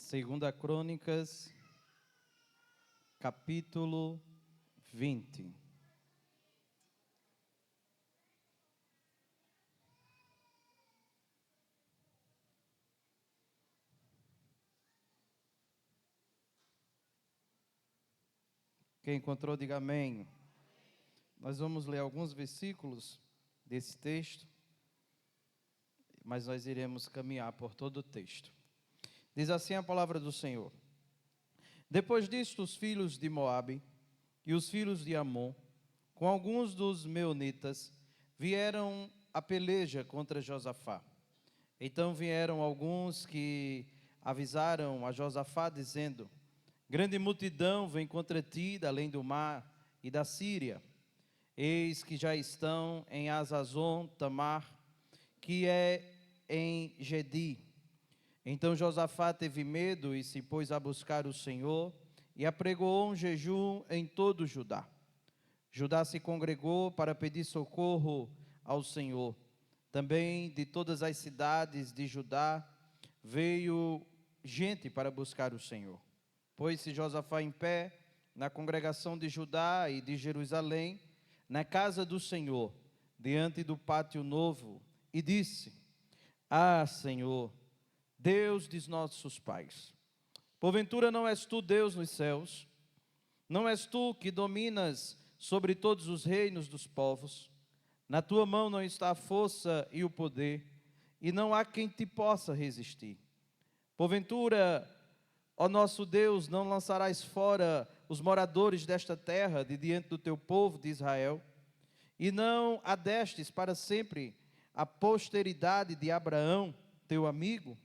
Segunda Crônicas, capítulo 20. Quem encontrou, diga amém. Nós vamos ler alguns versículos desse texto, mas nós iremos caminhar por todo o texto. Diz assim a palavra do Senhor: Depois disto, os filhos de Moabe e os filhos de Amon, com alguns dos meunitas, vieram a peleja contra Josafá. Então vieram alguns que avisaram a Josafá, dizendo: Grande multidão vem contra ti, da além do mar e da Síria. Eis que já estão em Hazazon Tamar, que é em Gedi. Então Josafá teve medo e se pôs a buscar o Senhor, e apregoou um jejum em todo o Judá. Judá se congregou para pedir socorro ao Senhor. Também de todas as cidades de Judá veio gente para buscar o Senhor. Pôs-se Josafá em pé na congregação de Judá e de Jerusalém, na casa do Senhor, diante do pátio novo, e disse: Ah, Senhor, Deus de nossos pais, porventura não és tu Deus nos céus? Não és tu que dominas sobre todos os reinos dos povos? Na tua mão não está a força e o poder, e não há quem te possa resistir. Porventura, ó nosso Deus, não lançarás fora os moradores desta terra de diante do teu povo de Israel? E não adestes para sempre a posteridade de Abraão, teu amigo?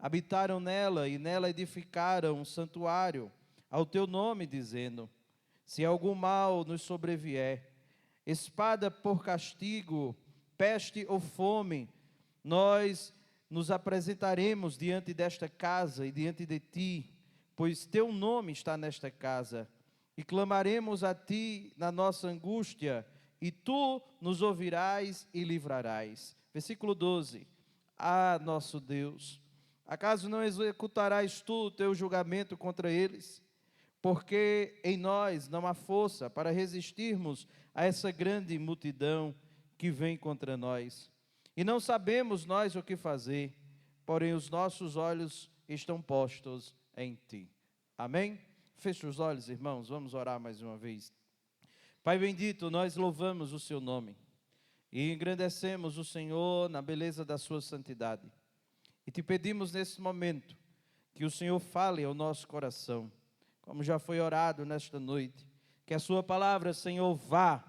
Habitaram nela e nela edificaram um santuário ao teu nome, dizendo: Se algum mal nos sobrevier, espada por castigo, peste ou fome, nós nos apresentaremos diante desta casa e diante de ti, pois teu nome está nesta casa, e clamaremos a ti na nossa angústia, e tu nos ouvirás e livrarás. Versículo 12. Ah, nosso Deus, acaso não executarás tu o teu julgamento contra eles? Porque em nós não há força para resistirmos a essa grande multidão que vem contra nós. E não sabemos nós o que fazer, porém os nossos olhos estão postos em ti. Amém? Feche os olhos, irmãos, vamos orar mais uma vez. Pai bendito, nós louvamos o seu nome e engrandecemos o Senhor na beleza da sua santidade. E te pedimos nesse momento que o Senhor fale ao nosso coração, como já foi orado nesta noite, que a sua palavra, Senhor, vá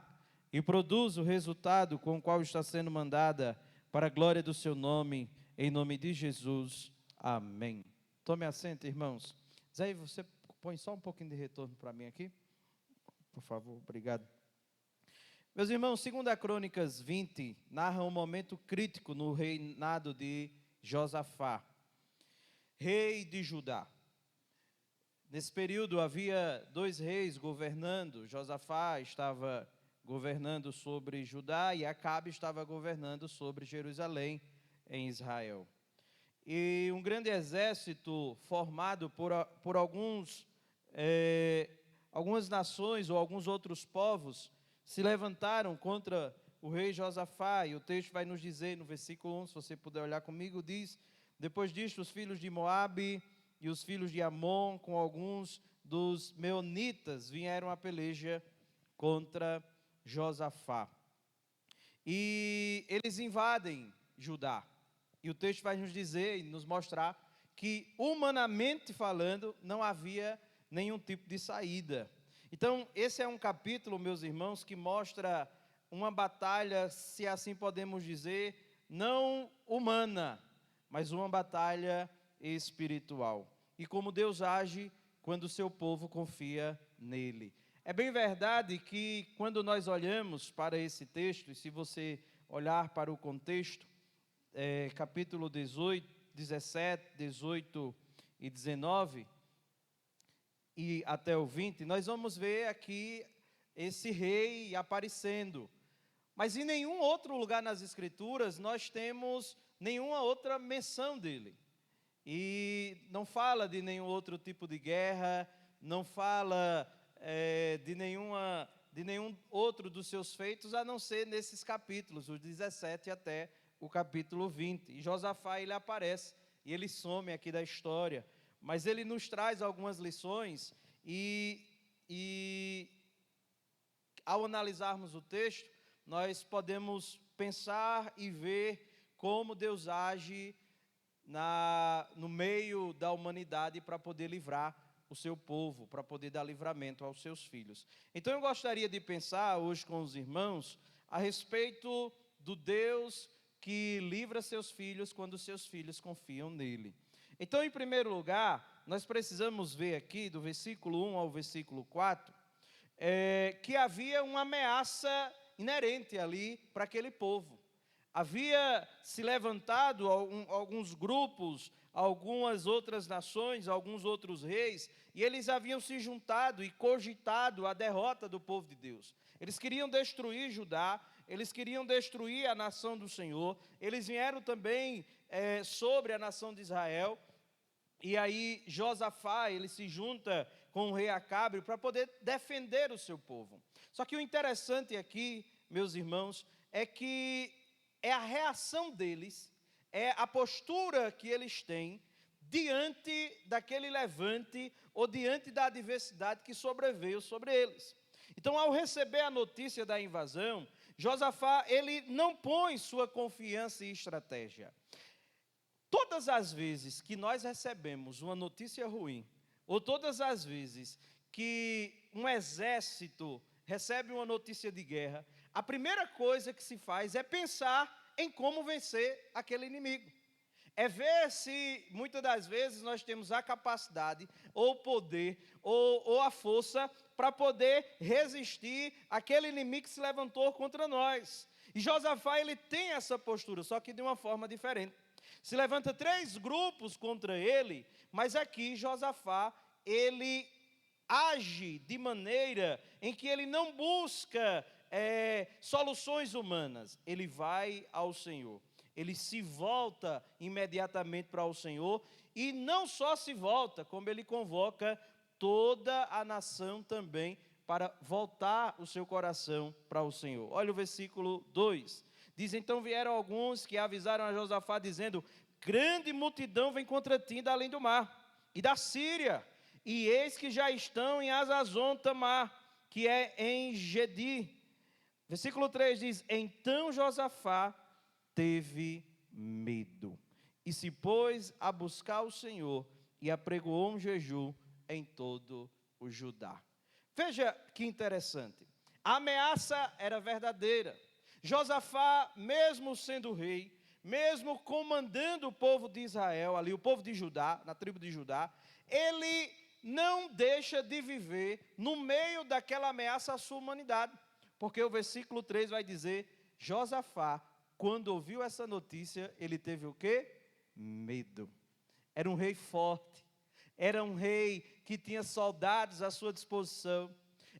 e produza o resultado com o qual está sendo mandada, para a glória do seu nome, em nome de Jesus. Amém. Tome assento, irmãos. Zé, você põe só um pouquinho de retorno para mim aqui? Por favor, obrigado. Meus irmãos, 2 Crônicas 20 narra um momento crítico no reinado de Josafá, rei de Judá. Nesse período havia dois reis governando. Josafá estava governando sobre Judá e Acabe estava governando sobre Jerusalém, em Israel. E um grande exército formado por algumas nações ou alguns outros povos se levantaram contra o rei Josafá, e o texto vai nos dizer no versículo 1, se você puder olhar comigo, diz: Depois disto, os filhos de Moabe e os filhos de Amon, com alguns dos meunitas, vieram à peleja contra Josafá. E eles invadem Judá. E o texto vai nos dizer e nos mostrar que, humanamente falando, não havia nenhum tipo de saída. Então, esse é um capítulo, meus irmãos, que mostra uma batalha, se assim podemos dizer, não humana, mas uma batalha espiritual. E como Deus age quando o seu povo confia nele. É bem verdade que quando nós olhamos para esse texto, e se você olhar para o contexto, capítulo 18, 17, 18 e 19, e até o 20, nós vamos ver aqui esse rei aparecendo. Mas em nenhum outro lugar nas Escrituras nós temos nenhuma outra menção dele. E não fala de nenhum outro tipo de guerra, não fala de nenhum outro dos seus feitos, a não ser nesses capítulos, os 17 até o capítulo 20. E Josafá, ele aparece, e ele some aqui da história, mas ele nos traz algumas lições, e ao analisarmos o texto, nós podemos pensar e ver como Deus age no meio da humanidade para poder livrar o seu povo, para poder dar livramento aos seus filhos. Então eu gostaria de pensar hoje com os irmãos a respeito do Deus que livra seus filhos quando seus filhos confiam nele. Então, em primeiro lugar, nós precisamos ver aqui, do versículo 1 ao versículo 4, que havia uma ameaça inerente ali para aquele povo. Havia se levantado alguns grupos, algumas outras nações, alguns outros reis, e eles haviam se juntado e cogitado a derrota do povo de Deus. Eles queriam destruir Judá, eles queriam destruir a nação do Senhor, eles vieram também sobre a nação de Israel, e aí Josafá, ele se junta com o rei Acabe para poder defender o seu povo. Só que o interessante aqui, meus irmãos, é que é a reação deles, é a postura que eles têm diante daquele levante ou diante da adversidade que sobreveio sobre eles. Então, ao receber a notícia da invasão, Josafá, ele não põe sua confiança e estratégia. Todas as vezes que nós recebemos uma notícia ruim, ou todas as vezes que um exército recebe uma notícia de guerra, a primeira coisa que se faz é pensar em como vencer aquele inimigo. É ver se, muitas das vezes, nós temos a capacidade, ou o poder, ou a força, para poder resistir àquele inimigo que se levantou contra nós. E Josafá, ele tem essa postura, só que de uma forma diferente. Se levanta 3 grupos contra ele, mas aqui Josafá, ele age de maneira em que ele não busca soluções humanas, ele vai ao Senhor, ele se volta imediatamente para o Senhor, e não só se volta, como ele convoca toda a nação também para voltar o seu coração para o Senhor. Olha o versículo 2, diz: então vieram alguns que avisaram a Josafá, dizendo: grande multidão vem contra ti da além do mar, e da Síria, e eis que já estão em Azazon Tamar, que é em Gedi. Versículo 3 diz: então Josafá teve medo, e se pôs a buscar o Senhor, e apregoou um jejum em todo o Judá. Veja que interessante, a ameaça era verdadeira. Josafá, mesmo sendo rei, mesmo comandando o povo de Israel, ali o povo de Judá, na tribo de Judá, ele não deixa de viver no meio daquela ameaça à sua humanidade. Porque o versículo 3 vai dizer: Josafá, quando ouviu essa notícia, ele teve o quê? Medo. Era um rei forte, era um rei que tinha soldados à sua disposição,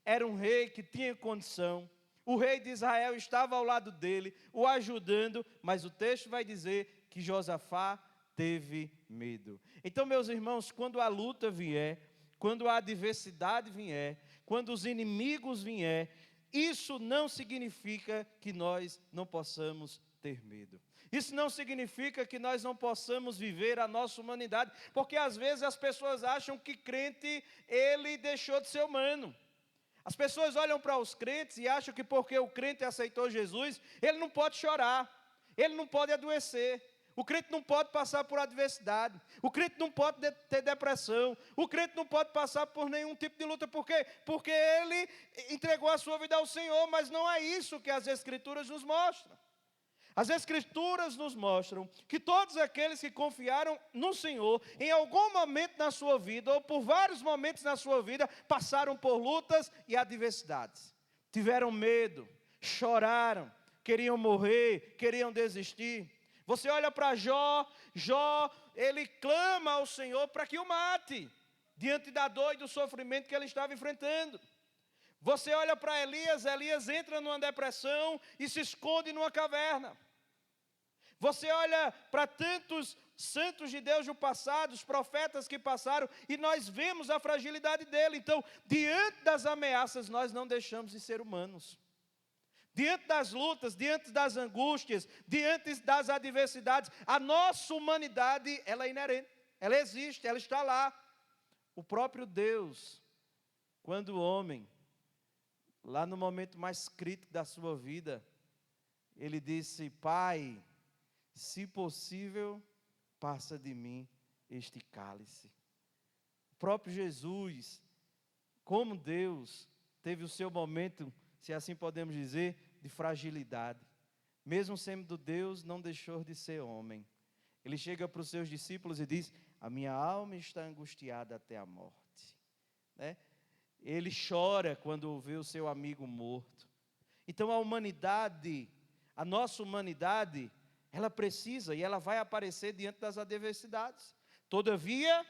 era um rei que tinha condição. O rei de Israel estava ao lado dele, o ajudando, mas o texto vai dizer que Josafá teve medo. Então, meus irmãos, quando a luta vier, quando a adversidade vier, quando os inimigos vier, isso não significa que nós não possamos ter medo. Isso não significa que nós não possamos viver a nossa humanidade, porque às vezes as pessoas acham que crente, ele deixou de ser humano. As pessoas olham para os crentes e acham que porque o crente aceitou Jesus, ele não pode chorar, ele não pode adoecer, o crente não pode passar por adversidade, o crente não pode ter depressão, o crente não pode passar por nenhum tipo de luta. Por quê? Porque ele entregou a sua vida ao Senhor, mas não é isso que as Escrituras nos mostram. As Escrituras nos mostram que todos aqueles que confiaram no Senhor, em algum momento na sua vida, ou por vários momentos na sua vida, passaram por lutas e adversidades. Tiveram medo, choraram, queriam morrer, queriam desistir. Você olha para Jó, ele clama ao Senhor para que o mate, diante da dor e do sofrimento que ele estava enfrentando. Você olha para Elias entra numa depressão e se esconde numa caverna. Você olha para tantos santos de Deus do passado, os profetas que passaram, e nós vemos a fragilidade dele. Então, diante das ameaças, nós não deixamos de ser humanos. Diante das lutas, diante das angústias, diante das adversidades, a nossa humanidade, ela é inerente, ela existe, ela está lá. O próprio Deus, quando o homem, lá no momento mais crítico da sua vida, ele disse: Pai, se possível, passa de mim este cálice. O próprio Jesus, como Deus, teve o seu momento, se assim podemos dizer, de fragilidade. Mesmo sendo Deus, não deixou de ser homem. Ele chega para os seus discípulos e diz: a minha alma está angustiada até a morte. Né? Ele chora quando vê o seu amigo morto. Então a humanidade, a nossa humanidade, ela precisa e ela vai aparecer diante das adversidades. Todavia,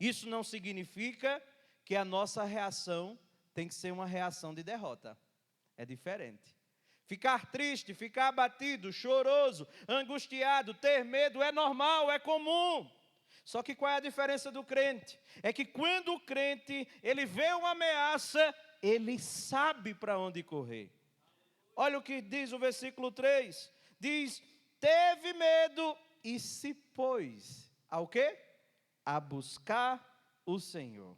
isso não significa que a nossa reação tem que ser uma reação de derrota. É diferente. Ficar triste, ficar abatido, choroso, angustiado, ter medo é normal, é comum. Só que qual é a diferença do crente? É que quando o crente, ele vê uma ameaça, ele sabe para onde correr. Olha o que diz o versículo 3. Diz: teve medo e se pôs ao quê? A buscar o Senhor.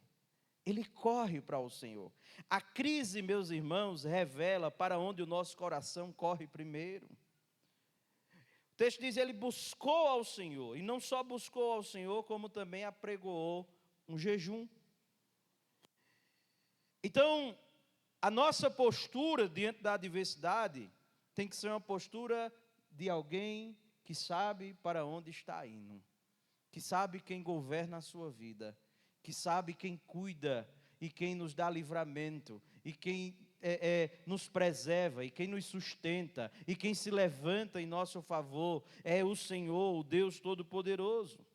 Ele corre para o Senhor. A crise, meus irmãos, revela para onde o nosso coração corre primeiro. O texto diz: ele buscou ao Senhor, e não só buscou ao Senhor, como também apregoou um jejum. Então, a nossa postura diante da adversidade tem que ser uma postura de alguém que sabe para onde está indo, que sabe quem governa a sua vida, que sabe quem cuida e quem nos dá livramento, e quem nos preserva, e quem nos sustenta, e quem se levanta em nosso favor, é o Senhor, o Deus Todo-Poderoso.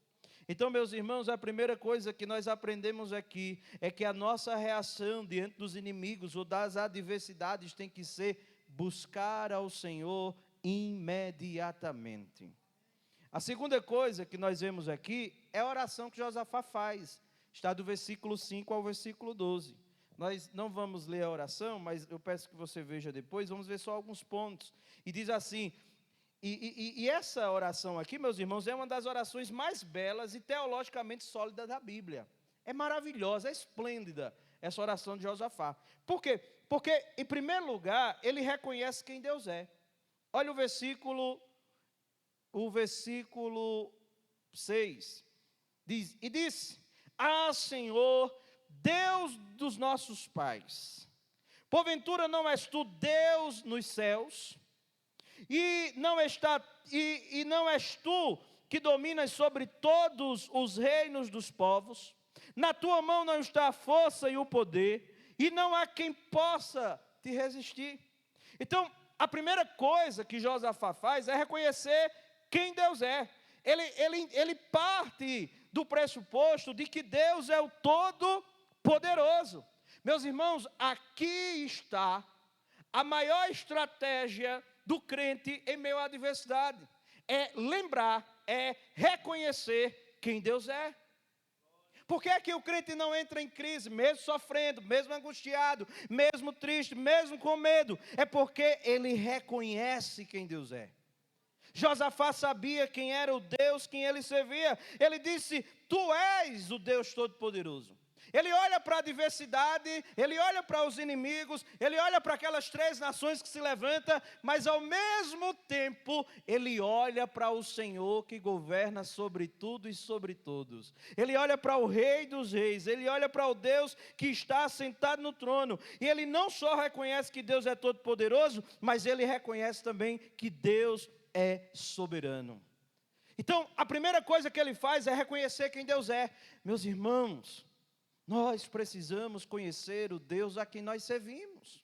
Então, meus irmãos, a primeira coisa que nós aprendemos aqui é que a nossa reação diante dos inimigos ou das adversidades tem que ser buscar ao Senhor imediatamente. A segunda coisa que nós vemos aqui é a oração que Josafá faz. Está do versículo 5 ao versículo 12. Nós não vamos ler a oração, mas eu peço que você veja depois, vamos ver só alguns pontos. E diz assim, e essa oração aqui, meus irmãos, é uma das orações mais belas e teologicamente sólidas da Bíblia. É maravilhosa, é esplêndida essa oração de Josafá. Por quê? Porque, em primeiro lugar, ele reconhece quem Deus é. Olha o versículo 6. Diz, e disse: ah, Senhor, Deus dos nossos pais, porventura não és tu Deus nos céus, e não és tu que dominas sobre todos os reinos dos povos? Na tua mão não está a força e o poder, e não há quem possa te resistir. Então, a primeira coisa que Josafá faz é reconhecer quem Deus é. Ele parte do pressuposto de que Deus é o Todo-Poderoso. Meus irmãos, aqui está a maior estratégia do crente em meio à adversidade. É lembrar, é reconhecer quem Deus é. Por que é que o crente não entra em crise, mesmo sofrendo, mesmo angustiado, mesmo triste, mesmo com medo? É porque ele reconhece quem Deus é. Josafá sabia quem era o Deus, quem ele servia. Ele disse: tu és o Deus Todo-Poderoso. Ele olha para a adversidade, ele olha para os inimigos, ele olha para aquelas 3 nações que se levantam, mas ao mesmo tempo, ele olha para o Senhor que governa sobre tudo e sobre todos. Ele olha para o Rei dos Reis, ele olha para o Deus que está sentado no trono. E ele não só reconhece que Deus é todo-poderoso, mas ele reconhece também que Deus é soberano. Então, a primeira coisa que ele faz é reconhecer quem Deus é. Meus irmãos, nós precisamos conhecer o Deus a quem nós servimos.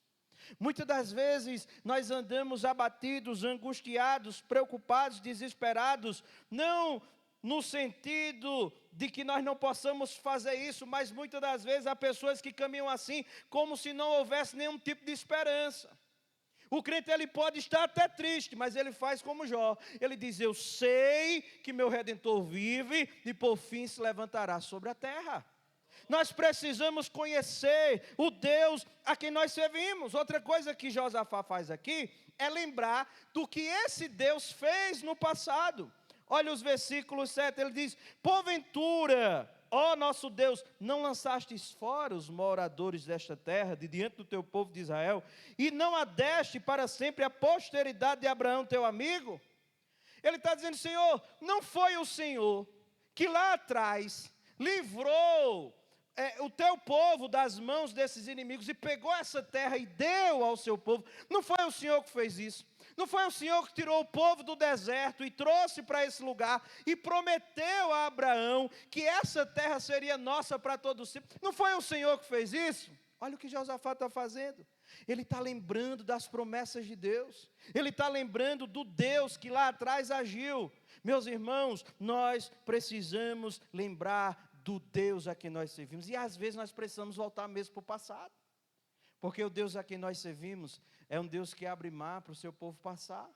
Muitas das vezes nós andamos abatidos, angustiados, preocupados, desesperados, não no sentido de que nós não possamos fazer isso, mas muitas das vezes há pessoas que caminham assim, como se não houvesse nenhum tipo de esperança. O crente ele pode estar até triste, mas ele faz como Jó. Ele diz: eu sei que meu Redentor vive e por fim se levantará sobre a terra. Nós precisamos conhecer o Deus a quem nós servimos. Outra coisa que Josafá faz aqui é lembrar do que esse Deus fez no passado. Olha os versículos 7, ele diz: porventura, ó nosso Deus, não lançastes fora os moradores desta terra, de diante do teu povo de Israel, e não a deste para sempre a posteridade de Abraão, teu amigo? Ele está dizendo: Senhor, não foi o Senhor que lá atrás livrou o teu povo das mãos desses inimigos e pegou essa terra e deu ao seu povo? Não foi o Senhor que fez isso? Não foi o Senhor que tirou o povo do deserto e trouxe para esse lugar e prometeu a Abraão que essa terra seria nossa para todos sempre? Não foi o Senhor que fez isso? Olha o que Josafá está fazendo. Ele está lembrando das promessas de Deus. Ele está lembrando do Deus que lá atrás agiu. Meus irmãos, nós precisamos lembrar do Deus a quem nós servimos. E às vezes nós precisamos voltar mesmo para o passado. Porque o Deus a quem nós servimos é um Deus que abre mar para o seu povo passar.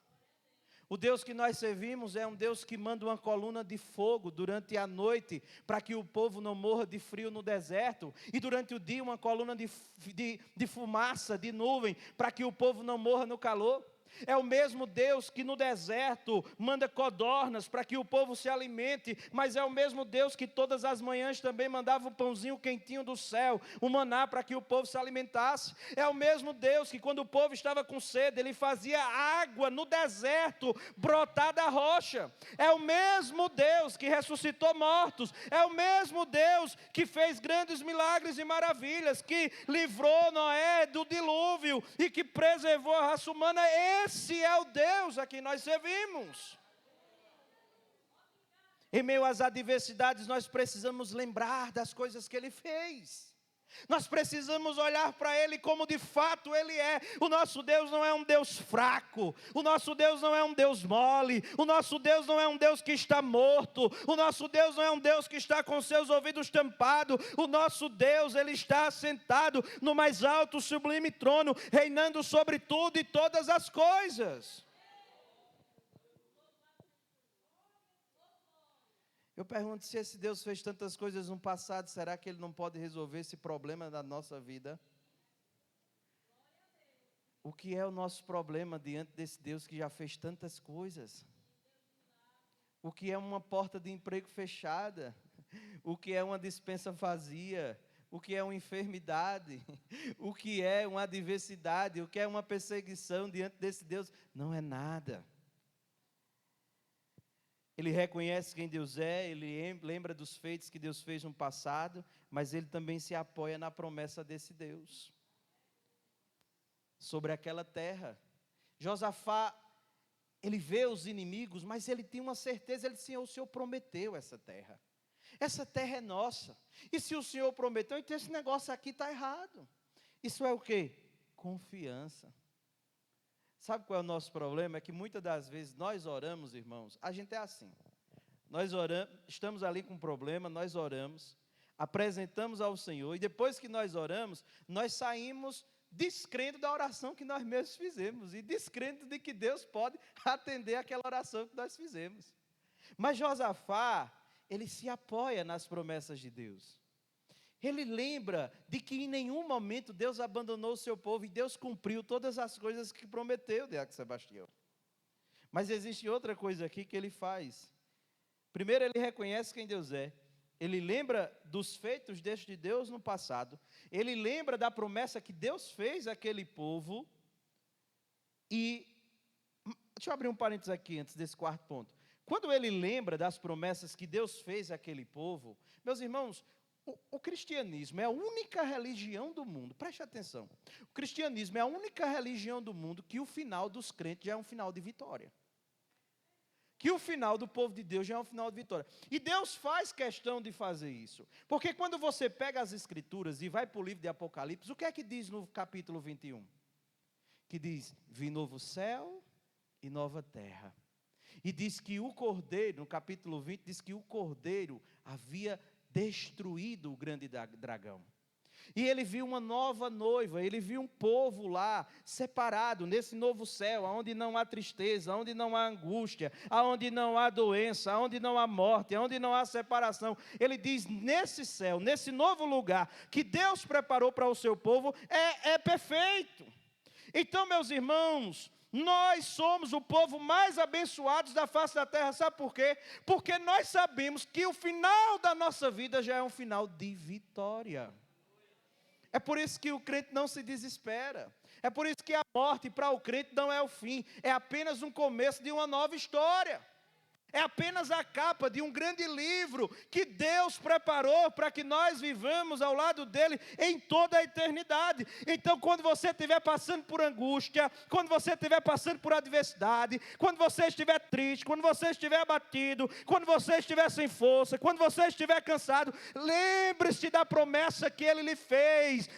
O Deus que nós servimos é um Deus que manda uma coluna de fogo durante a noite, para que o povo não morra de frio no deserto. E durante o dia uma coluna de fumaça, de nuvem, para que o povo não morra no calor. É o mesmo Deus que no deserto manda codornas para que o povo se alimente, mas é o mesmo Deus que todas as manhãs também mandava um pãozinho quentinho do céu, um maná para que o povo se alimentasse. É o mesmo Deus que quando o povo estava com sede, ele fazia água no deserto brotar da rocha. É o mesmo Deus que ressuscitou mortos, é o mesmo Deus que fez grandes milagres e maravilhas, que livrou Noé do dilúvio e que preservou a raça humana. Esse é o Deus a quem nós servimos. Em meio às adversidades, nós precisamos lembrar das coisas que Ele fez. Nós precisamos olhar para Ele como de fato Ele é. O nosso Deus não é um Deus fraco. O nosso Deus não é um Deus mole. O nosso Deus não é um Deus que está morto. O nosso Deus não é um Deus que está com seus ouvidos tampados. O nosso Deus, Ele está sentado no mais alto sublime trono, reinando sobre tudo e todas as coisas. Eu pergunto, se esse Deus fez tantas coisas no passado, será que Ele não pode resolver esse problema da nossa vida? O que é o nosso problema diante desse Deus que já fez tantas coisas? O que é uma porta de emprego fechada? O que é uma despensa vazia? O que é uma enfermidade? O que é uma adversidade? O que é uma perseguição diante desse Deus? Não é nada. Ele reconhece quem Deus é, ele lembra dos feitos que Deus fez no passado, mas ele também se apoia na promessa desse Deus sobre aquela terra. Josafá, ele vê os inimigos, mas ele tem uma certeza, ele disse: o Senhor prometeu essa terra é nossa, e se o Senhor prometeu, então esse negócio aqui está errado. Isso é o quê? Confiança. Sabe qual é o nosso problema? É que muitas das vezes nós oramos, irmãos, a gente é assim. Nós oramos, estamos ali com um problema, nós oramos, apresentamos ao Senhor, e depois que nós oramos, nós saímos descrendo da oração que nós mesmos fizemos, e descrendo de que Deus pode atender aquela oração que nós fizemos. Mas Josafá, ele se apoia nas promessas de Deus. Ele lembra de que em nenhum momento Deus abandonou o seu povo e Deus cumpriu todas as coisas que prometeu, Diácono Sebastião. Mas existe outra coisa aqui que ele faz. Primeiro, ele reconhece quem Deus é. Ele lembra dos feitos deste Deus no passado. Ele lembra da promessa que Deus fez àquele povo. E, deixa eu abrir um parênteses aqui antes desse quarto ponto. Quando ele lembra das promessas que Deus fez àquele povo, meus irmãos, o cristianismo é a única religião do mundo, preste atenção, o cristianismo é a única religião do mundo que o final dos crentes já é um final de vitória, que o final do povo de Deus já é um final de vitória, e Deus faz questão de fazer isso, porque quando você pega as escrituras e vai para o livro de Apocalipse, o que é que diz no capítulo 21? Que diz: vi novo céu e nova terra, e diz que o Cordeiro, no capítulo 20, diz que o Cordeiro havia destruído o grande dragão. E ele viu uma nova noiva, ele viu um povo lá, separado, nesse novo céu, onde não há tristeza, onde não há angústia, onde não há doença, onde não há morte, onde não há separação. Ele diz, nesse céu, nesse novo lugar, que Deus preparou para o seu povo, é perfeito. Então, meus irmãos, nós somos o povo mais abençoado da face da terra, sabe por quê? Porque nós sabemos que o final da nossa vida já é um final de vitória. É por isso que o crente não se desespera. É por isso que a morte para o crente não é o fim, é apenas um começo de uma nova história. É apenas a capa de um grande livro que Deus preparou para que nós vivamos ao lado dele em toda a eternidade. Então, quando você estiver passando por angústia, quando você estiver passando por adversidade, quando você estiver triste, quando você estiver abatido, quando você estiver sem força, quando você estiver cansado, lembre-se da promessa que ele lhe fez.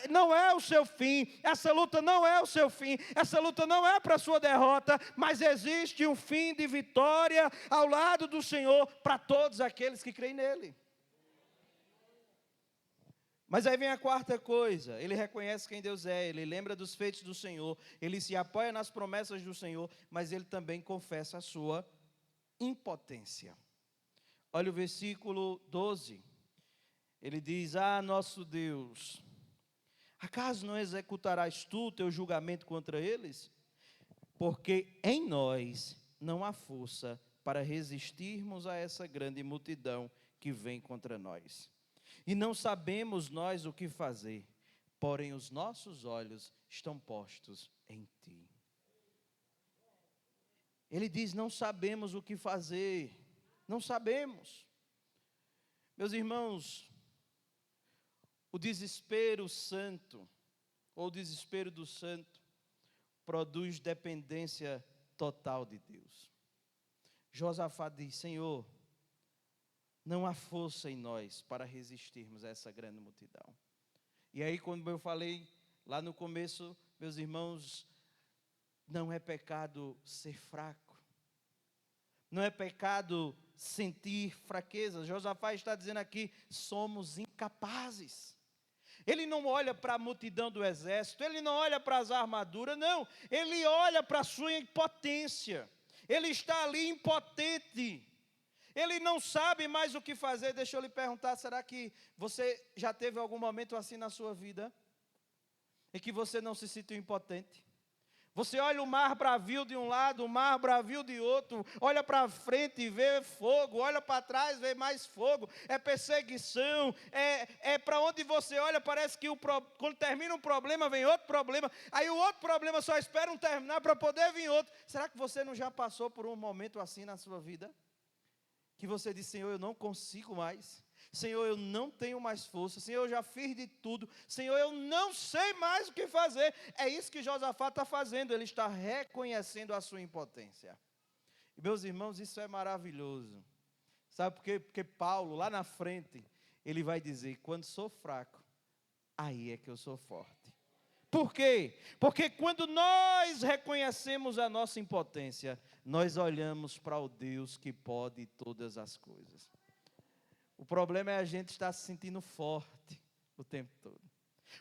Não é o seu fim, essa luta não é o seu fim, essa luta não é para a sua derrota, mas existe um fim de vitória ao lado do Senhor para todos aqueles que creem nele. Mas aí vem a quarta coisa, ele reconhece quem Deus é, ele lembra dos feitos do Senhor, ele se apoia nas promessas do Senhor, mas ele também confessa a sua impotência. Olha o versículo 12, ele diz, nosso Deus, acaso não executarás tu teu julgamento contra eles? Porque em nós não há força para resistirmos a essa grande multidão que vem contra nós. E não sabemos nós o que fazer, porém os nossos olhos estão postos em ti. Ele diz, não sabemos o que fazer, não sabemos. Meus irmãos, o desespero santo, ou o desespero do santo, produz dependência total de Deus. Josafá diz, Senhor, não há força em nós para resistirmos a essa grande multidão. E aí, quando eu falei lá no começo, meus irmãos, não é pecado ser fraco. Não é pecado sentir fraqueza. Josafá está dizendo aqui, somos incapazes. Ele não olha para a multidão do exército, ele não olha para as armaduras, não. Ele olha para a sua impotência. Ele está ali impotente. Ele não sabe mais o que fazer. Deixa eu lhe perguntar, será que você já teve algum momento assim na sua vida? Em que você não se sentiu impotente? Você olha o mar bravio de um lado, o mar bravio de outro, olha para frente e vê fogo, olha para trás e vê mais fogo, é perseguição, é para onde você olha, parece que quando termina um problema, vem outro problema, aí o outro problema só espera um terminar para poder vir outro. Será que você não já passou por um momento assim na sua vida? Que você diz, Senhor, eu não consigo mais. Senhor, eu não tenho mais força. Senhor, eu já fiz de tudo. Senhor, eu não sei mais o que fazer. É isso que Josafá está fazendo. Ele está reconhecendo a sua impotência. E, meus irmãos, isso é maravilhoso. Sabe por quê? Porque Paulo, lá na frente, ele vai dizer, quando sou fraco, aí é que eu sou forte. Por quê? Porque quando nós reconhecemos a nossa impotência, nós olhamos para o Deus que pode todas as coisas. O problema é a gente estar se sentindo forte o tempo todo.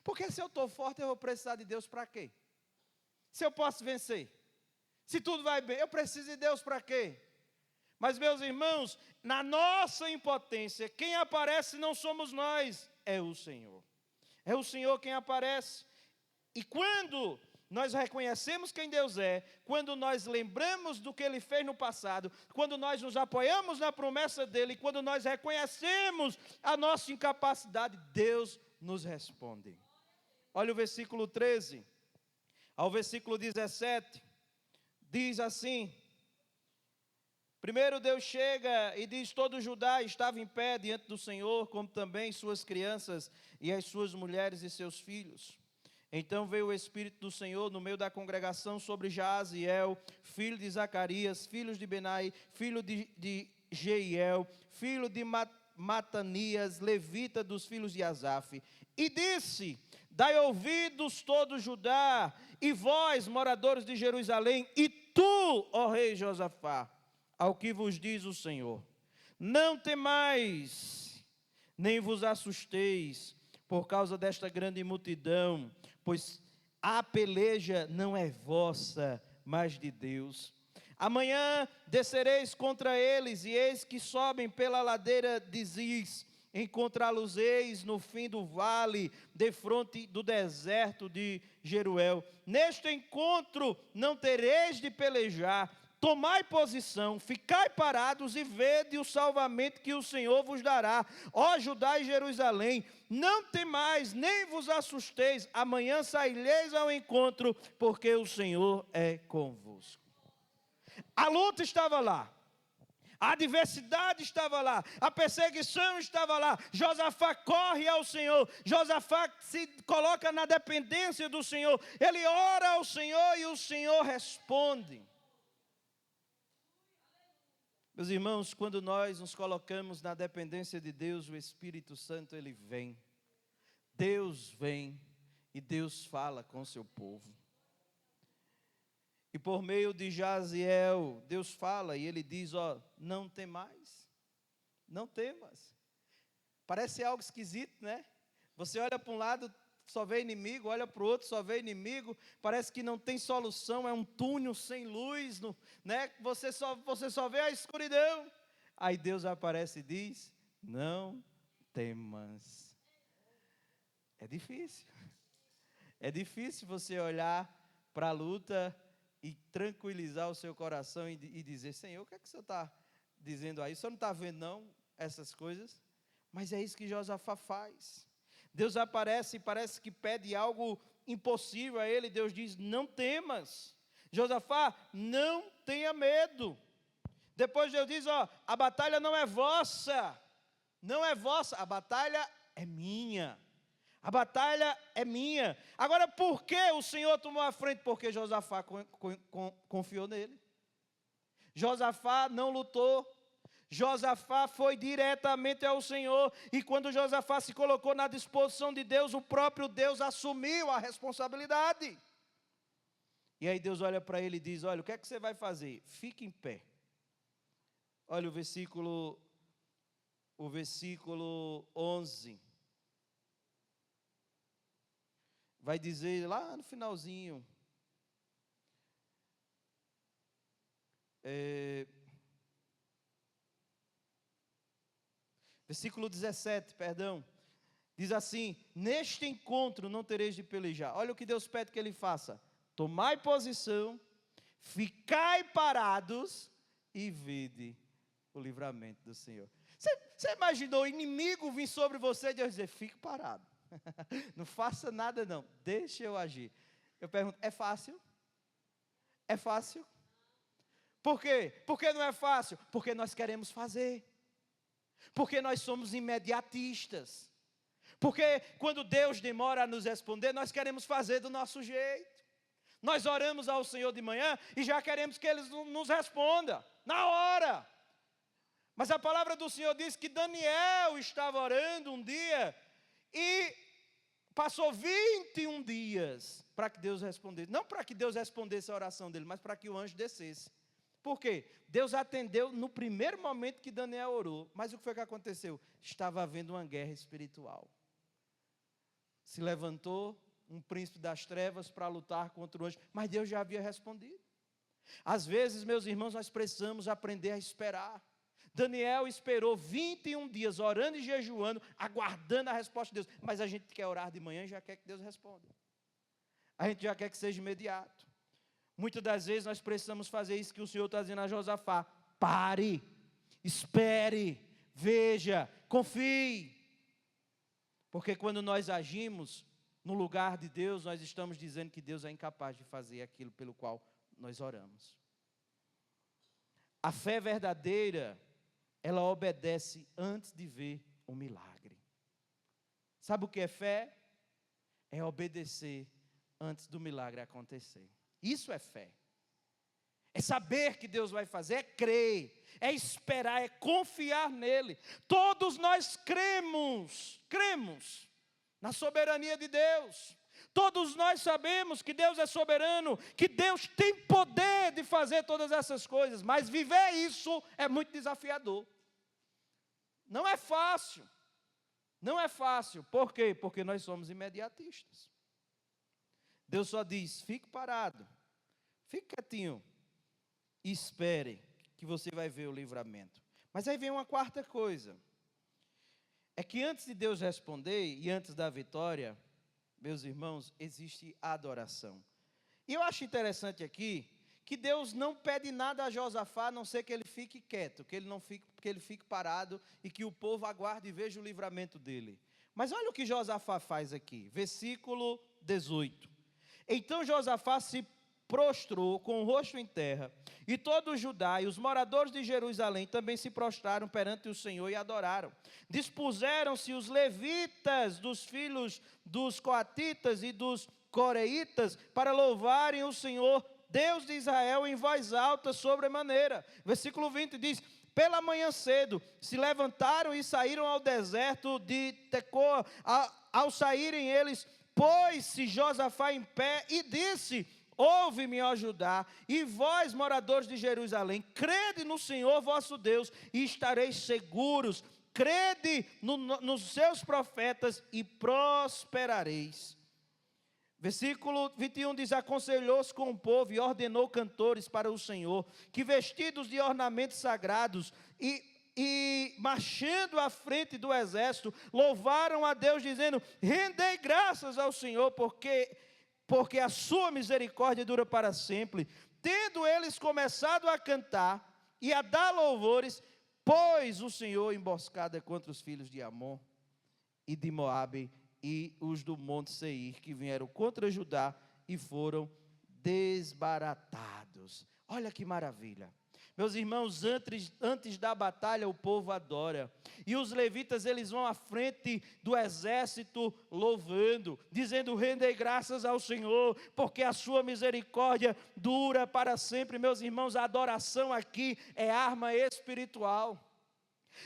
Porque se eu estou forte, eu vou precisar de Deus para quê? Se eu posso vencer, se tudo vai bem, eu preciso de Deus para quê? Mas, meus irmãos, na nossa impotência, quem aparece não somos nós, é o Senhor. É o Senhor quem aparece. E quando nós reconhecemos quem Deus é, quando nós lembramos do que Ele fez no passado, quando nós nos apoiamos na promessa dEle, quando nós reconhecemos a nossa incapacidade, Deus nos responde. Olha o versículo 13, ao versículo 17, diz assim, primeiro Deus chega e diz, todo Judá estava em pé diante do Senhor, como também suas crianças e as suas mulheres e seus filhos. Então veio o Espírito do Senhor no meio da congregação sobre Jaaziel, filho de Zacarias, filho de Benai, filho de Jeiel, filho de Matanias, levita dos filhos de Asaf. E disse, dai ouvidos todo Judá, e vós, moradores de Jerusalém, e tu, ó rei Josafá, ao que vos diz o Senhor. Não temais, nem vos assusteis, por causa desta grande multidão, pois a peleja não é vossa, mas de Deus. Amanhã descereis contra eles, e eis que sobem pela ladeira de Ziz, encontrá-los-eis no fim do vale, defronte do deserto de Jeruel. Neste encontro não tereis de pelejar, tomai posição, ficai parados e vede o salvamento que o Senhor vos dará. Ó Judá e Jerusalém, não temais, nem vos assusteis, amanhã saireis ao encontro, porque o Senhor é convosco. A luta estava lá, a adversidade estava lá, a perseguição estava lá. Josafá corre ao Senhor, Josafá se coloca na dependência do Senhor, ele ora ao Senhor e o Senhor responde. Meus irmãos, quando nós nos colocamos na dependência de Deus, o Espírito Santo, ele vem. Deus vem e Deus fala com o seu povo. E por meio de Jaziel, Deus fala e ele diz, ó, não temais, não temas. Parece algo esquisito, né? Você olha para um lado, só vê inimigo, olha para o outro, só vê inimigo, parece que não tem solução, é um túnel sem luz, né? Você só vê a escuridão. Aí Deus aparece e diz, não temas. É difícil você olhar para a luta e tranquilizar o seu coração e dizer, Senhor, o que é que o Senhor está dizendo aí? O Senhor não está vendo não essas coisas? Mas é isso que Josafá faz. Deus aparece e parece que pede algo impossível a ele. Deus diz, não temas. Josafá, não tenha medo. Depois Deus diz, ó, a batalha não é vossa. Não é vossa, a batalha é minha. A batalha é minha. Agora, por que o Senhor tomou a frente? Porque Josafá confiou nele. Josafá não lutou. Josafá foi diretamente ao Senhor. E quando Josafá se colocou na disposição de Deus, o próprio Deus assumiu a responsabilidade. E aí Deus olha para ele e diz, olha, o que é que você vai fazer? Fique em pé. Olha o versículo 11. Vai dizer lá no finalzinho, versículo 17, perdão, diz assim, neste encontro não tereis de pelejar. Olha o que Deus pede que ele faça, tomai posição, ficai parados e vede o livramento do Senhor. Você imaginou o inimigo vir sobre você e Deus dizer, fique parado. Não faça nada não, deixa eu agir. Eu pergunto, é fácil? É fácil? Por quê? Por que não é fácil? Porque nós queremos fazer. Porque nós somos imediatistas. Porque quando Deus demora a nos responder, nós queremos fazer do nosso jeito. Nós oramos ao Senhor de manhã e já queremos que Ele nos responda, na hora. Mas a palavra do Senhor diz que Daniel estava orando um dia e passou 21 dias para que Deus respondesse. Não para que Deus respondesse a oração dele, mas para que o anjo descesse. Por quê? Deus atendeu no primeiro momento que Daniel orou. Mas o que foi que aconteceu? Estava havendo uma guerra espiritual. Se levantou um príncipe das trevas para lutar contra o anjo. Mas Deus já havia respondido. Às vezes, meus irmãos, nós precisamos aprender a esperar. Daniel esperou 21 dias orando e jejuando, aguardando a resposta de Deus. Mas a gente quer orar de manhã e já quer que Deus responda. A gente já quer que seja imediato. Muitas das vezes nós precisamos fazer isso que o Senhor está dizendo a Josafá. Pare, espere, veja, confie. Porque quando nós agimos no lugar de Deus, nós estamos dizendo que Deus é incapaz de fazer aquilo pelo qual nós oramos. A fé verdadeira, ela obedece antes de ver o milagre. Sabe o que é fé? É obedecer antes do milagre acontecer. Isso é fé. É saber que Deus vai fazer, é crer, é esperar, é confiar nele. Todos nós cremos na soberania de Deus. Todos nós sabemos que Deus é soberano, que Deus tem poder de fazer todas essas coisas, mas viver isso é muito desafiador. Não é fácil. Não é fácil. Por quê? Porque nós somos imediatistas. Deus só diz, fique parado, fique quietinho e espere que você vai ver o livramento. Mas aí vem uma quarta coisa. É que antes de Deus responder e antes da vitória, meus irmãos, existe a adoração. E eu acho interessante aqui que Deus não pede nada a Josafá, a não ser que ele fique quieto, que ele fique parado e que o povo aguarde e veja o livramento dele. Mas olha o que Josafá faz aqui, versículo 18. Então Josafá se prostrou com o rosto em terra, e todo o Judá e os moradores de Jerusalém também se prostraram perante o Senhor e adoraram. Dispuseram-se os levitas dos filhos dos coatitas e dos coreitas para louvarem o Senhor, Deus de Israel, em voz alta sobremaneira. Versículo 20 diz: pela manhã cedo se levantaram e saíram ao deserto de Tecoa. Ao saírem eles, pôs-se Josafá em pé e disse: ouve-me, ó Judá, e vós, moradores de Jerusalém, crede no Senhor vosso Deus e estareis seguros. Crede nos seus profetas e prosperareis. Versículo 21 diz: aconselhou-se com o povo e ordenou cantores para o Senhor, que vestidos de ornamentos sagrados e marchando à frente do exército, louvaram a Deus, dizendo: rendei graças ao Senhor, porque a sua misericórdia dura para sempre. Tendo eles começado a cantar e a dar louvores, pôs o Senhor emboscada contra os filhos de Amon e de Moabe e os do monte Seir, que vieram contra Judá e foram desbaratados. Olha que maravilha. Meus irmãos, antes da batalha o povo adora, e os levitas eles vão à frente do exército louvando, dizendo: rendei graças ao Senhor, porque a sua misericórdia dura para sempre. Meus irmãos, a adoração aqui é arma espiritual.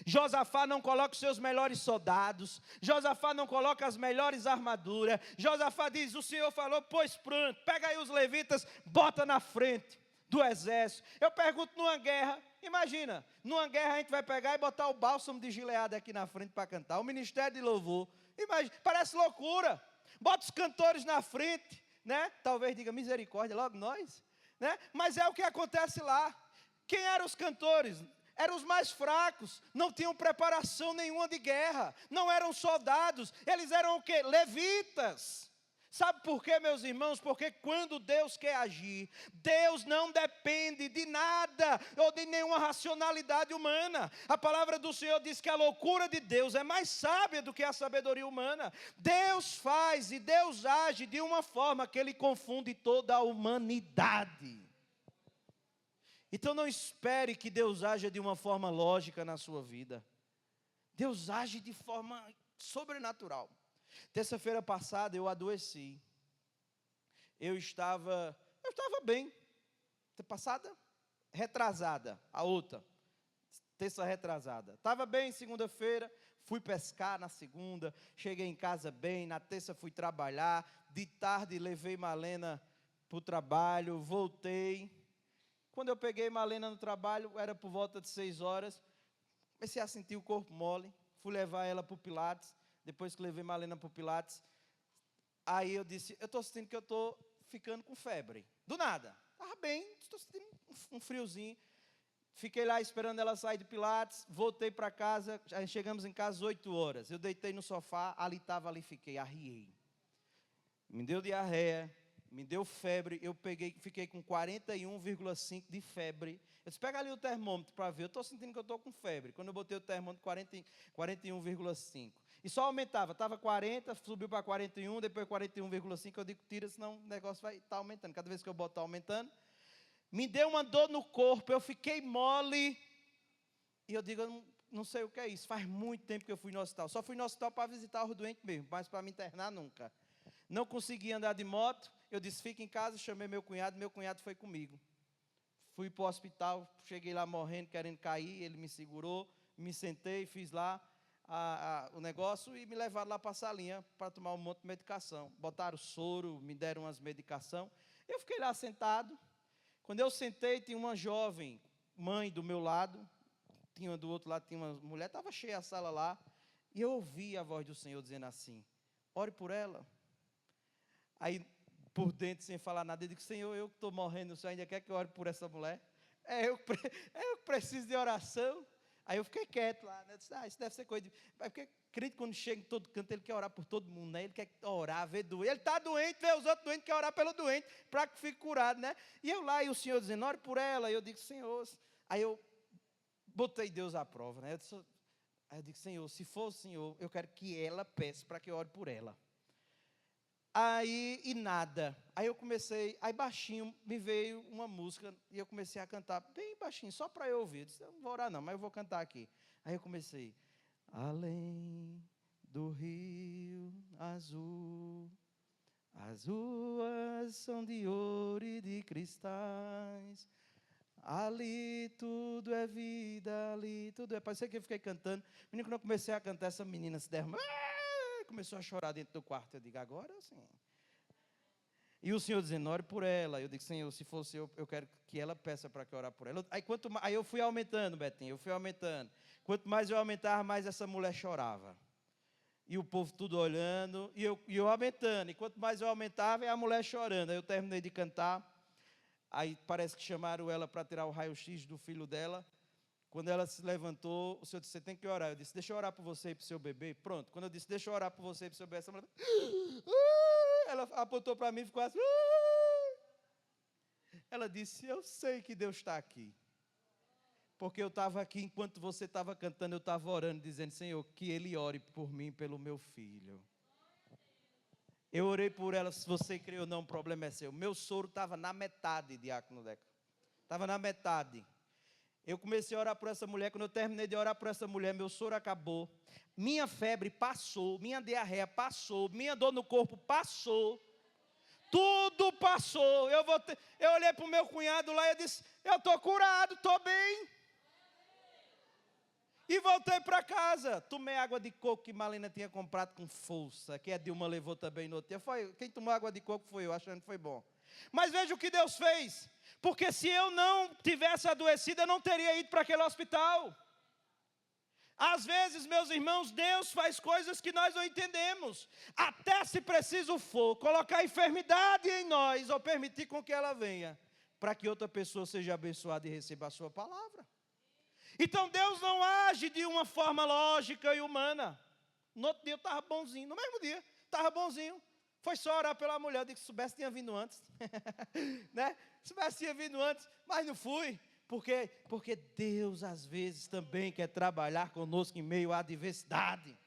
Josafá não coloca os seus melhores soldados, Josafá não coloca as melhores armaduras. Josafá diz: o Senhor falou, pois pronto, pega aí os levitas, bota na frente do exército. Eu pergunto, numa guerra, imagina, numa guerra a gente vai pegar e botar o bálsamo de Gileade aqui na frente para cantar, o ministério de louvor, imagina, parece loucura, bota os cantores na frente, né? Talvez diga misericórdia, logo nós, né? Mas é o que acontece lá. Quem eram os cantores? Eram os mais fracos, não tinham preparação nenhuma de guerra, não eram soldados, eles eram o quê? Levitas. Sabe por quê, meus irmãos? Porque quando Deus quer agir, Deus não depende de nada ou de nenhuma racionalidade humana. A palavra do Senhor diz que a loucura de Deus é mais sábia do que a sabedoria humana. Deus faz e Deus age de uma forma que Ele confunde toda a humanidade. Então não espere que Deus haja de uma forma lógica na sua vida. Deus age de forma sobrenatural. Terça-feira passada eu adoeci. Eu estava bem. Passada? Retrasada, a outra. Terça retrasada. Estava bem segunda-feira, fui pescar na segunda, cheguei em casa bem, na terça fui trabalhar, de tarde levei Malena para o trabalho, voltei. Quando eu peguei Malena no trabalho, era por volta de 6 horas, comecei a sentir o corpo mole, fui levar ela para o Pilates. Depois que levei Malena para o Pilates, aí eu disse: eu estou sentindo que eu estou ficando com febre. Do nada, estava bem, estou sentindo um friozinho. Fiquei lá esperando ela sair do Pilates, voltei para casa, já chegamos em casa às 8 horas. Eu deitei no sofá, ali fiquei, arriei. Me deu diarreia, me deu febre, fiquei com 41,5 de febre. Eu disse: pega ali o termômetro para ver, eu estou sentindo que eu estou com febre. Quando eu botei o termômetro, 41,5. E só aumentava, estava 40, subiu para 41, depois 41,5, eu digo: tira, senão o negócio vai estar aumentando. Cada vez que eu boto está aumentando. Me deu uma dor no corpo, eu fiquei mole. E eu digo: eu não sei o que é isso, faz muito tempo que eu fui no hospital. Só fui no hospital para visitar os doentes mesmo, mas para me internar nunca. Não consegui andar de moto, eu disse: fica em casa, chamei meu cunhado foi comigo. Fui para o hospital, cheguei lá morrendo, querendo cair, ele me segurou, me sentei, fiz lá o negócio e me levaram lá para a salinha para tomar um monte de medicação. Botaram soro, me deram umas medicação. Eu fiquei lá sentado. Quando eu sentei, tinha uma jovem mãe do meu lado, do outro lado tinha uma mulher, estava cheia a sala lá. E eu ouvi a voz do Senhor dizendo assim: ore por ela. Aí, por dentro, sem falar nada, eu digo: Senhor, eu que estou morrendo, o Senhor ainda quer que eu ore por essa mulher? Eu que preciso de oração. Aí eu fiquei quieto lá, né? Eu disse: isso deve ser coisa de... Porque crente, quando chega em todo canto, ele quer orar por todo mundo, né? Ele quer orar, ver doente. Ele está doente, vê os outros doentes, quer orar pelo doente, para que fique curado, né? E eu lá, e o Senhor dizendo: ore por ela. E eu digo: Senhor... Aí eu botei Deus à prova, né? Aí eu digo: Senhor, se for o Senhor, eu quero que ela peça para que eu ore por ela. Aí, e nada. Aí eu comecei, aí baixinho, me veio uma música, e eu comecei a cantar bem baixinho, só para eu ouvir. Eu disse: eu não vou orar não, mas eu vou cantar aqui. Aí eu comecei: além do rio azul, as ruas são de ouro e de cristais, ali tudo é vida, ali tudo é... Parecia que eu fiquei cantando. Menino, quando eu comecei a cantar, essa menina se derramou, começou a chorar dentro do quarto. Eu digo: agora sim. E o Senhor dizendo: ore por ela. Eu digo: Senhor, se fosse eu quero que ela peça para que eu orar por ela. Aí eu fui aumentando, Betinho, eu fui aumentando. Quanto mais eu aumentava, mais essa mulher chorava. E o povo tudo olhando, e eu aumentando. E quanto mais eu aumentava, é a mulher chorando. Aí eu terminei de cantar. Aí parece que chamaram ela para tirar o raio-x do filho dela. Quando ela se levantou, o Senhor disse: você tem que orar. Eu disse: deixa eu orar por você e para o seu bebê. Pronto. Quando eu disse: deixa eu orar por você e para o seu bebê, essa mulher... ela apontou para mim e ficou assim... Ela disse: eu sei que Deus está aqui. Porque eu estava aqui, enquanto você estava cantando, eu estava orando, dizendo: Senhor, que Ele ore por mim, pelo meu filho. Eu orei por ela, se você crê ou não, o problema é seu. Meu soro estava na metade, Diácono Deca. Estava na metade. Eu comecei a orar por essa mulher. Quando eu terminei de orar por essa mulher, meu soro acabou. Minha febre passou, minha diarreia passou, minha dor no corpo passou. Tudo passou. Eu olhei para o meu cunhado lá e eu disse: eu estou curado, estou bem. E voltei para casa. Tomei água de coco que Malena tinha comprado com força, que a Dilma levou também no outro dia. Quem tomou água de coco foi eu, achando que foi bom. Mas veja o que Deus fez. Porque se eu não tivesse adoecido, eu não teria ido para aquele hospital. Às vezes, meus irmãos, Deus faz coisas que nós não entendemos. Até se preciso for, colocar enfermidade em nós, ou permitir com que ela venha, para que outra pessoa seja abençoada e receba a sua palavra. Então Deus não age de uma forma lógica e humana. No outro dia eu estava bonzinho, no mesmo dia, estava bonzinho. Foi só orar pela mulher, eu disse: se soubesse tinha vindo antes. Né? Se soubesse tinha vindo antes, mas não fui. Por quê? Porque Deus às vezes também quer trabalhar conosco em meio à adversidade.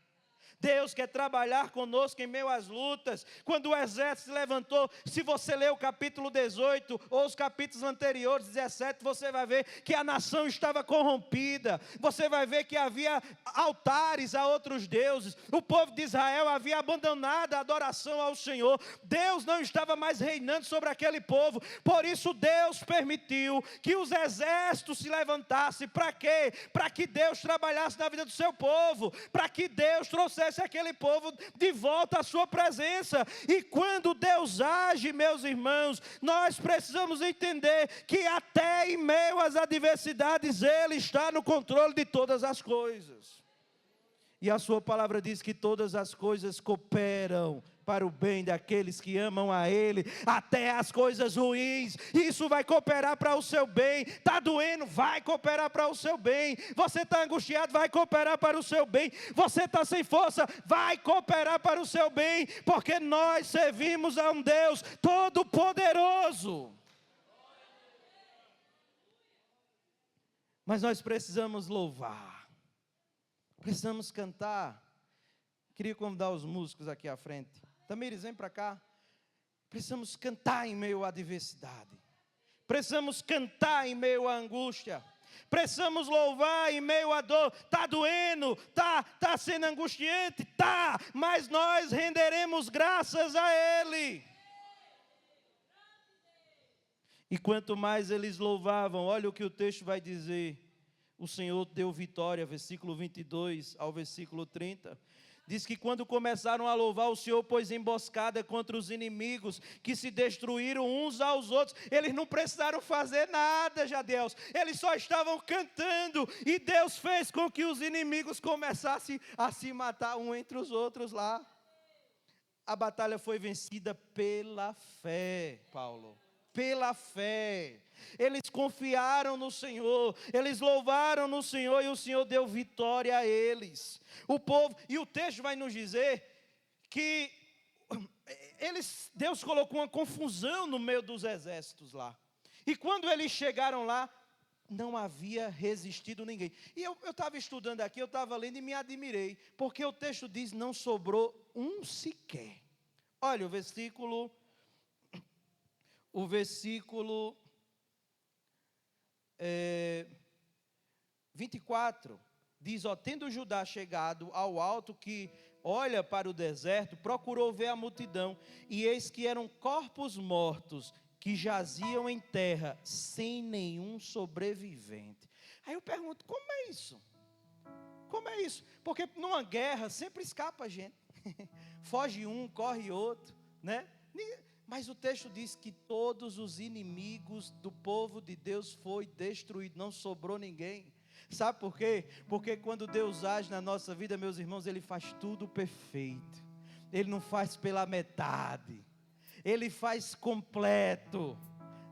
Deus quer trabalhar conosco em meio às lutas. Quando o exército se levantou, se você ler o capítulo 18 ou os capítulos anteriores, 17, você vai ver que a nação estava corrompida. Você vai ver que havia altares a outros deuses. O povo de Israel havia abandonado a adoração ao Senhor. Deus não estava mais reinando sobre aquele povo. Por isso Deus permitiu que os exércitos se levantassem. Para quê? Para que Deus trabalhasse na vida do seu povo. Para que Deus trouxesse aquele povo de volta à sua presença. E quando Deus age, meus irmãos, nós precisamos entender que até em meio às adversidades Ele está no controle de todas as coisas. E a sua palavra diz que todas as coisas cooperam para o bem daqueles que amam a Ele, até as coisas ruins. Isso vai cooperar para o seu bem. Está doendo? Vai cooperar para o seu bem. Você está angustiado? Vai cooperar para o seu bem. Você está sem força? Vai cooperar para o seu bem, porque nós servimos a um Deus todo-poderoso. Mas nós precisamos louvar, precisamos cantar. Queria convidar os músicos aqui à frente. Tamires, vem para cá. Precisamos cantar em meio à adversidade. Precisamos cantar em meio à angústia. Precisamos louvar em meio à dor. Está doendo, está sendo angustiante, está. Mas nós renderemos graças a Ele. E quanto mais eles louvavam, olha o que o texto vai dizer. o Senhor deu vitória, versículo 22 ao versículo 30. Diz que quando começaram a louvar, o Senhor pôs emboscada contra os inimigos, que se destruíram uns aos outros. Eles não precisaram fazer nada, Jadeus. Eles só estavam cantando. E Deus fez com que os inimigos começassem a se matar um entre os outros lá. A batalha foi vencida pela fé, Paulo. Pela fé. Eles confiaram no Senhor, eles louvaram no Senhor e o Senhor deu vitória a eles. O povo, e o texto vai nos dizer que Deus colocou uma confusão no meio dos exércitos lá. E quando eles chegaram lá, não havia resistido ninguém. E eu estava estudando aqui, eu estava lendo e me admirei, porque o texto diz, não sobrou um sequer. Olha o versículo 24, diz, tendo Judá chegado ao alto que olha para o deserto, procurou ver a multidão, e eis que eram corpos mortos, que jaziam em terra, sem nenhum sobrevivente. Aí eu pergunto, como é isso? Como é isso? Porque numa guerra sempre escapa gente, foge um, corre outro, né? Mas o texto diz que todos os inimigos do povo de Deus foi destruído, não sobrou ninguém. Sabe por quê? Porque quando Deus age na nossa vida, meus irmãos, Ele faz tudo perfeito. Ele não faz pela metade. Ele faz completo,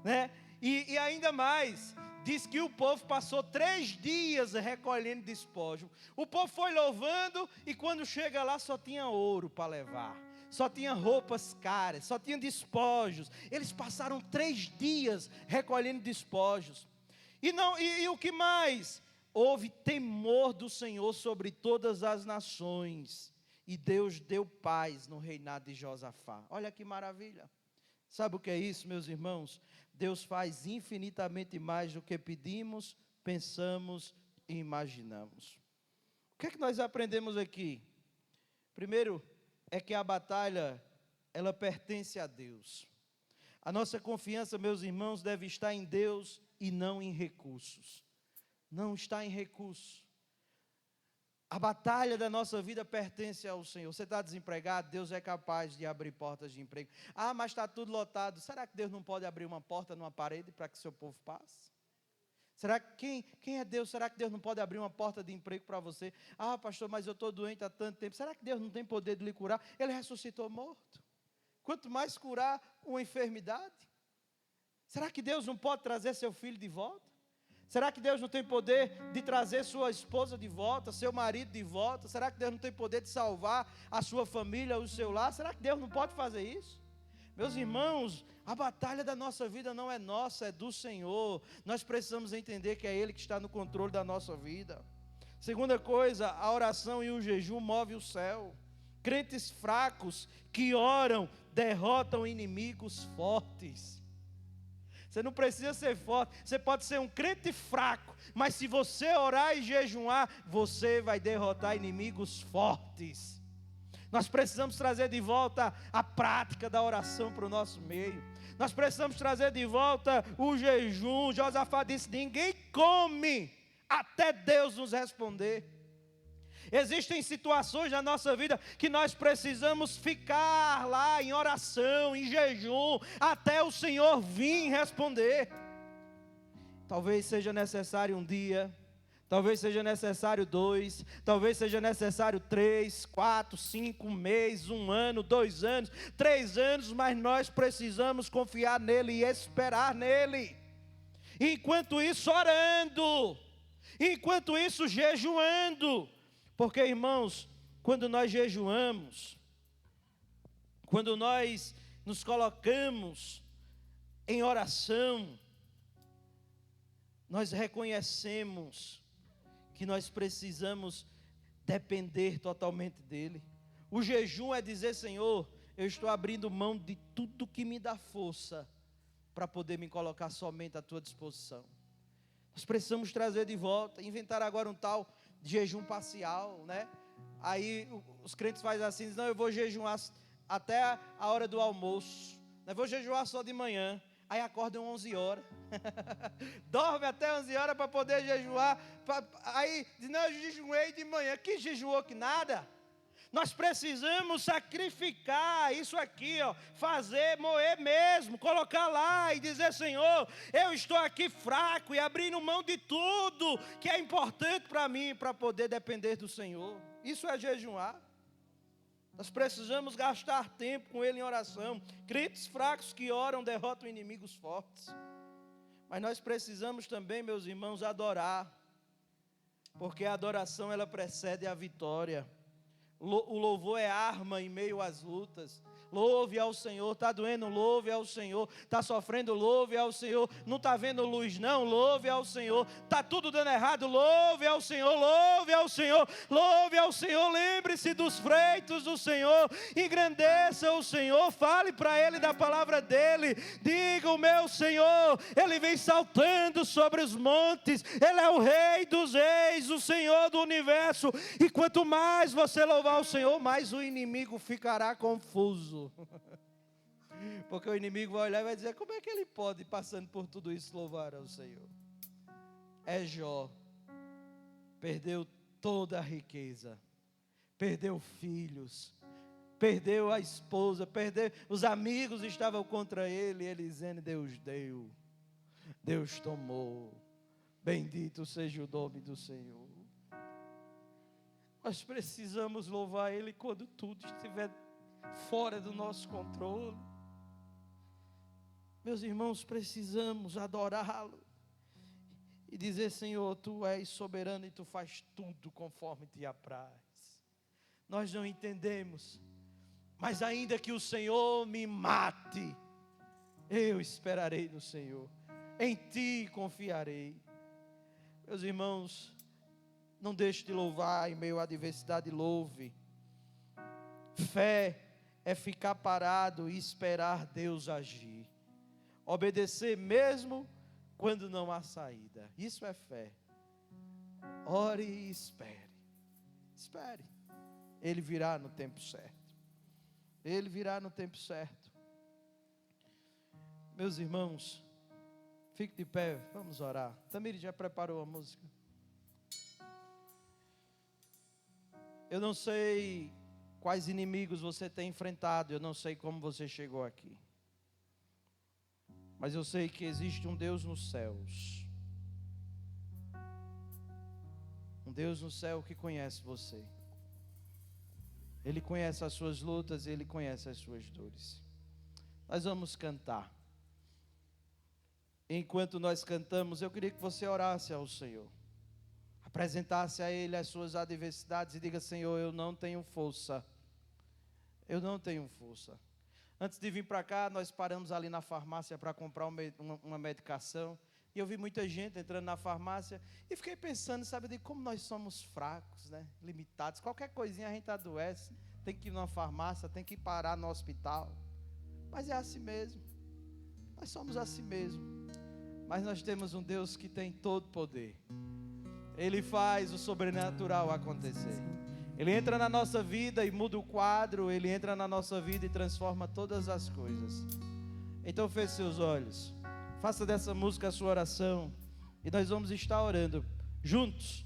né? E ainda mais, diz que o povo passou 3 dias recolhendo despojo. O povo foi louvando e quando chega lá só tinha ouro para levar. Só tinha roupas caras, só tinha despojos. Eles passaram 3 dias recolhendo despojos. E o que mais? Houve temor do Senhor sobre todas as nações. E Deus deu paz no reinado de Josafá. Olha que maravilha. Sabe o que é isso, meus irmãos? Deus faz infinitamente mais do que pedimos, pensamos e imaginamos. O que é que nós aprendemos aqui? Primeiro, é que a batalha, ela pertence a Deus. A nossa confiança, meus irmãos, deve estar em Deus e não em recursos. Não está em recursos. A batalha da nossa vida pertence ao Senhor. Você está desempregado? Deus é capaz de abrir portas de emprego. Ah, mas está tudo lotado. Será que Deus não pode abrir uma porta numa parede para que seu povo passe? Será que quem é Deus? Será que Deus não pode abrir uma porta de emprego para você? Ah, pastor, mas eu estou doente há tanto tempo. Será que Deus não tem poder de lhe curar? Ele ressuscitou morto. Quanto mais curar uma enfermidade. Será que Deus não pode trazer seu filho de volta? Será que Deus não tem poder de trazer sua esposa de volta, seu marido de volta? Será que Deus não tem poder de salvar a sua família, o seu lar? Será que Deus não pode fazer isso? Meus irmãos, a batalha da nossa vida não é nossa, é do Senhor. Nós precisamos entender que é Ele que está no controle da nossa vida. Segunda coisa, a oração e o jejum movem o céu. Crentes fracos que oram derrotam inimigos fortes. Você não precisa ser forte, você pode ser um crente fraco, mas se você orar e jejuar, você vai derrotar inimigos fortes. Nós precisamos trazer de volta a prática da oração para o nosso meio. Nós precisamos trazer de volta o jejum. Josafá disse, ninguém come até Deus nos responder. Existem situações na nossa vida que nós precisamos ficar lá em oração, em jejum, até o Senhor vir responder. Talvez seja necessário um dia, talvez seja necessário 2, talvez seja necessário 3, 4, 5, um mês, 1 ano, 2 anos, 3 anos, mas nós precisamos confiar nele e esperar nele. Enquanto isso orando, enquanto isso jejuando, porque irmãos, quando nós jejuamos, quando nós nos colocamos em oração, nós reconhecemos que nós precisamos depender totalmente dEle. O jejum é dizer, Senhor, eu estou abrindo mão de tudo que me dá força, para poder me colocar somente à Tua disposição. Nós precisamos trazer de volta, inventar agora um tal de jejum parcial, né? Aí os crentes fazem assim, dizem, não, eu vou jejuar até a hora do almoço, eu vou jejuar só de manhã, aí acordam 11 horas, dorme até 11 horas para poder jejuar, aí diz, não, eu jejuei de manhã, que jejuou que nada? Nós precisamos sacrificar isso aqui, ó, fazer, moer mesmo, colocar lá e dizer, Senhor, eu estou aqui fraco e abrindo mão de tudo que é importante para mim, para poder depender do Senhor. Isso é jejuar. Nós precisamos gastar tempo com Ele em oração. Crentes fracos que oram derrotam inimigos fortes. Mas nós precisamos também, meus irmãos, adorar, porque a adoração ela precede a vitória. O louvor é arma em meio às lutas. Louve ao Senhor. Está doendo? Louve ao Senhor. Está sofrendo? Louve ao Senhor. Não está vendo luz? Não. Louve ao Senhor. Está tudo dando errado? Louve ao Senhor. Louve ao Senhor. Louve ao Senhor. Lembre-se dos feitos do Senhor. Engrandeça o Senhor. Fale para Ele da palavra dEle. Diga, o meu Senhor, Ele vem saltando sobre os montes. Ele é o Rei dos reis, o Senhor do universo. E quanto mais você louvar o Senhor, mais o inimigo ficará confuso. Porque o inimigo vai olhar e vai dizer, como é que ele pode, passando por tudo isso, louvar ao Senhor? É Jó, perdeu toda a riqueza, perdeu filhos, perdeu a esposa, perdeu, os amigos estavam contra ele, ele dizendo, Deus deu, Deus tomou, bendito seja o nome do Senhor. Nós precisamos louvar Ele quando tudo estiver fora do nosso controle. Meus irmãos, precisamos adorá-lo e dizer, Senhor, Tu és soberano e Tu faz tudo conforme Te apraz. Nós não entendemos, mas ainda que o Senhor me mate, eu esperarei no Senhor, em Ti confiarei. Meus irmãos, não deixe de louvar em meio à adversidade, louve. Fé é ficar parado e esperar Deus agir. Obedecer mesmo quando não há saída. Isso é fé. Ore e espere. Espere. Ele virá no tempo certo. Ele virá no tempo certo. Meus irmãos, fique de pé, vamos orar. Tamiri já preparou a música. Eu não sei quais inimigos você tem enfrentado, eu não sei como você chegou aqui. Mas eu sei que existe um Deus nos céus. Um Deus no céu que conhece você. Ele conhece as suas lutas, Ele conhece as suas dores. Nós vamos cantar. Enquanto nós cantamos, eu queria que você orasse ao Senhor. Apresentasse a Ele as suas adversidades e diga, Senhor, eu não tenho força. Eu não tenho força. Antes de vir para cá, nós paramos ali na farmácia para comprar uma medicação. E eu vi muita gente entrando na farmácia e fiquei pensando, sabe, de como nós somos fracos, né? Limitados. Qualquer coisinha a gente adoece, tem que ir numa farmácia, tem que parar no hospital. Mas é assim mesmo. Nós somos assim mesmo. Mas nós temos um Deus que tem todo poder. Ele faz o sobrenatural acontecer. Ele entra na nossa vida e muda o quadro. Ele entra na nossa vida e transforma todas as coisas. Então feche seus olhos. Faça dessa música a sua oração. E nós vamos estar orando juntos.